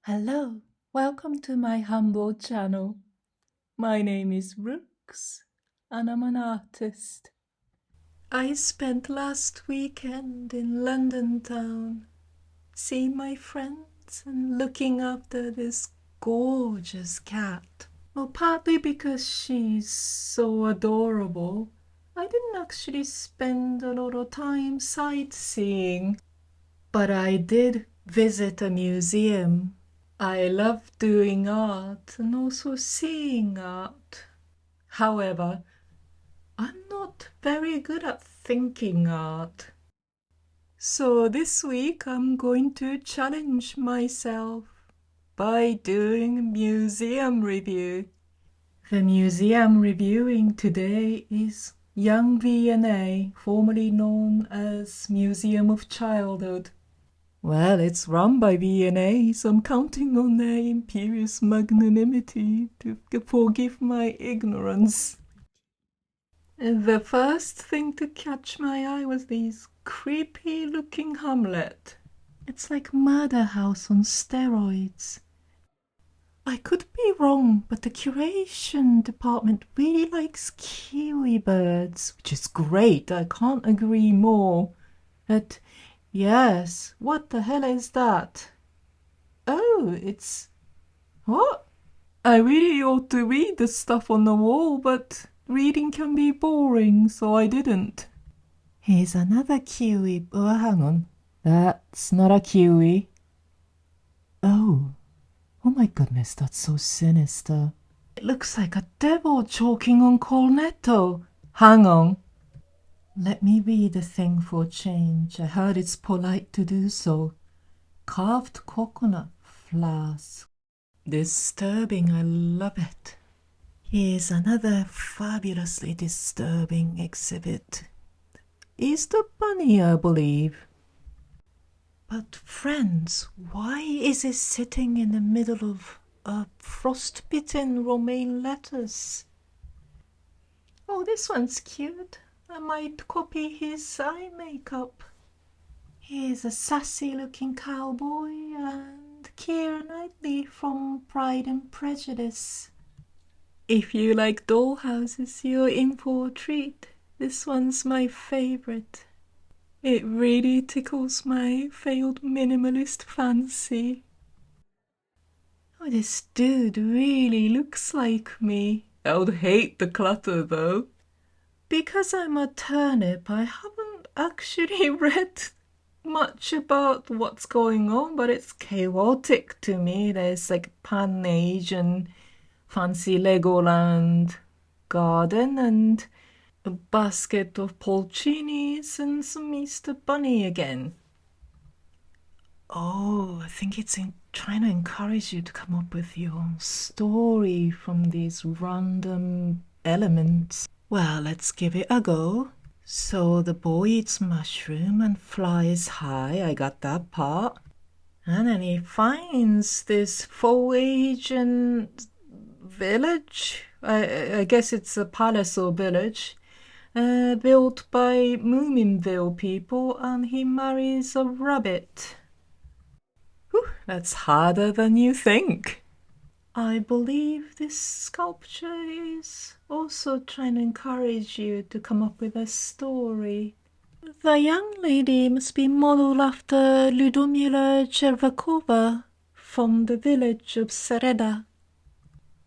Hello, welcome to my humble channel. My name is Brooks and I'm an artist. I spent last weekend in London town, seeing my friends and looking after this gorgeous cat. Well, partly because she's so adorable, I didn't actually spend a lot of time sightseeing, but I did visit a museum. I love doing art and also seeing art. However, I'm not very good at thinking art. So this week I'm going to challenge myself by doing a museum review. The museum reviewing today is Young V&A, formerly known as Museum of Childhood. Well, it's run by V&A, so I'm counting on their imperious magnanimity to forgive my ignorance. The first thing to catch my eye was this creepy-looking Hamlet. It's like Murder House on steroids. I could be wrong, but the curation department really likes kiwi birds, which is great. I can't agree more. But yes, what the hell is that? Oh, it's... What? I really ought to read the stuff on the wall, but reading can be boring, so I didn't. Here's another kiwi. Oh, hang on. That's not a kiwi. Oh. Oh my goodness, that's so sinister. It looks like a devil choking on cornetto. Hang on. Let me read the thing for a change. I heard it's polite to do so. Carved coconut flask. Disturbing, I love it. Here's another fabulously disturbing exhibit. Easter Bunny, I believe. But friends, why is it sitting in the middle of a frostbitten romaine lettuce? Oh, this one's cute. I might copy his eye makeup. Here's a sassy-looking cowboy and Keira Knightley from Pride and Prejudice. If you like dollhouses, you're in for a treat. This one's my favorite. It really tickles my failed minimalist fancy. Oh, this dude really looks like me. I would hate the clutter though. Because I'm a turnip, I haven't actually read much about what's going on, but it's chaotic to me. There's like Pan-Asian fancy Legoland garden and a basket of porcinis and some Easter Bunny again. Oh, I think it's trying to encourage you to come up with your own story from these random elements. Well, let's give it a go. So the boy eats mushroom and flies high. I got that part. And then he finds this faux Asian village. I guess it's a palace or village. Built by Moominville people, and he marries a rabbit. Whew, that's harder than you think. I believe this sculpture is also trying to encourage you to come up with a story. The young lady must be modeled after Ludomila Chervakova from the village of Sereda.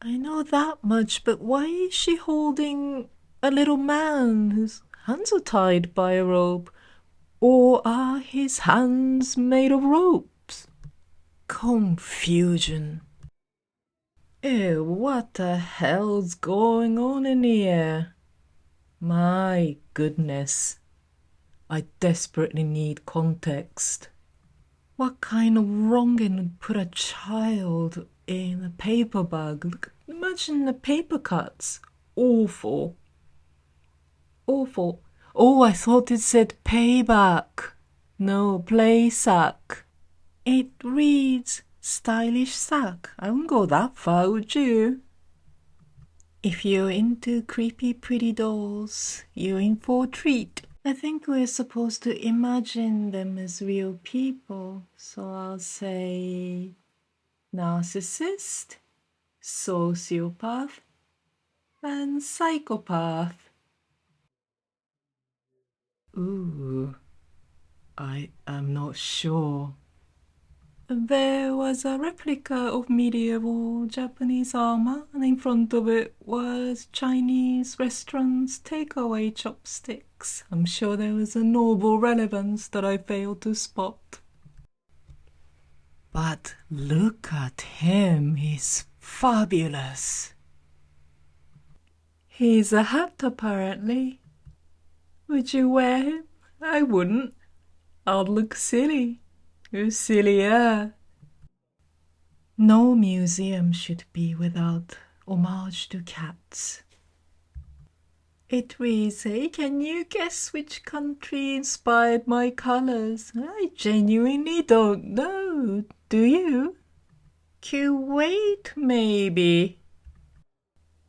I know that much, but why is she holding a little man whose hands are tied by a rope? Or are his hands made of ropes? Confusion. Ew, what the hell's going on in here? My goodness. I desperately need context. What kind of wronging would put a child in a paper bag? Look, imagine the paper cuts. Awful. Awful. Oh, I thought it said payback. No, play sack. It reads stylish sack. I wouldn't go that far, would you? If you're into creepy pretty dolls, you're in for a treat. I think we're supposed to imagine them as real people, so I'll say narcissist, sociopath, and psychopath. Ooh, I am not sure. There was a replica of medieval Japanese armor, and in front of it was Chinese restaurant's takeaway chopsticks. I'm sure there was a noble relevance that I failed to spot. But look at him, he's fabulous. He's a hat, apparently. Would you wear him? I wouldn't. I'd look silly. You're sillier. No museum should be without homage to cats. It reads, hey, can you guess which country inspired my colors? I genuinely don't know. Do you? Kuwait, maybe.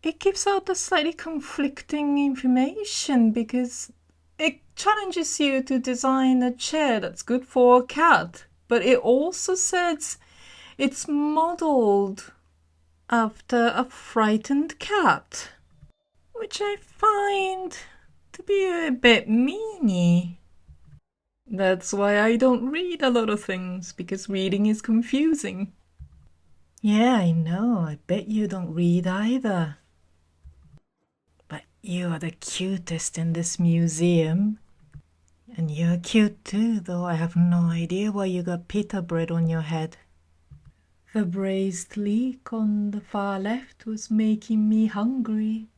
It gives out the slightly conflicting information because it challenges you to design a chair that's good for a cat, but it also says it's modeled after a frightened cat, which I find to be a bit meany. That's why I don't read a lot of things, because reading is confusing. Yeah, I know. I bet you don't read either. But you are the cutest in this museum. And you're cute too, though I have no idea why you got pita bread on your head. The braised leek on the far left was making me hungry.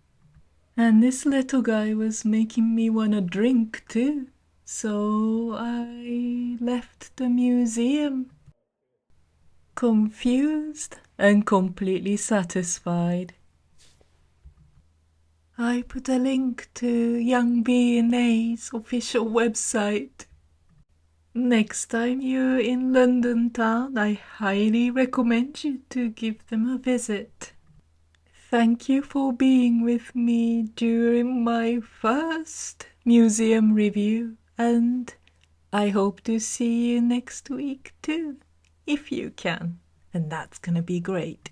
And this little guy was making me want to drink too. So I left the museum. Confused and completely satisfied. I put a link to Young V&A's official website. Next time you're in London town, I highly recommend you to give them a visit. Thank you for being with me during my first museum review, and I hope to see you next week too, if you can, and that's gonna be great.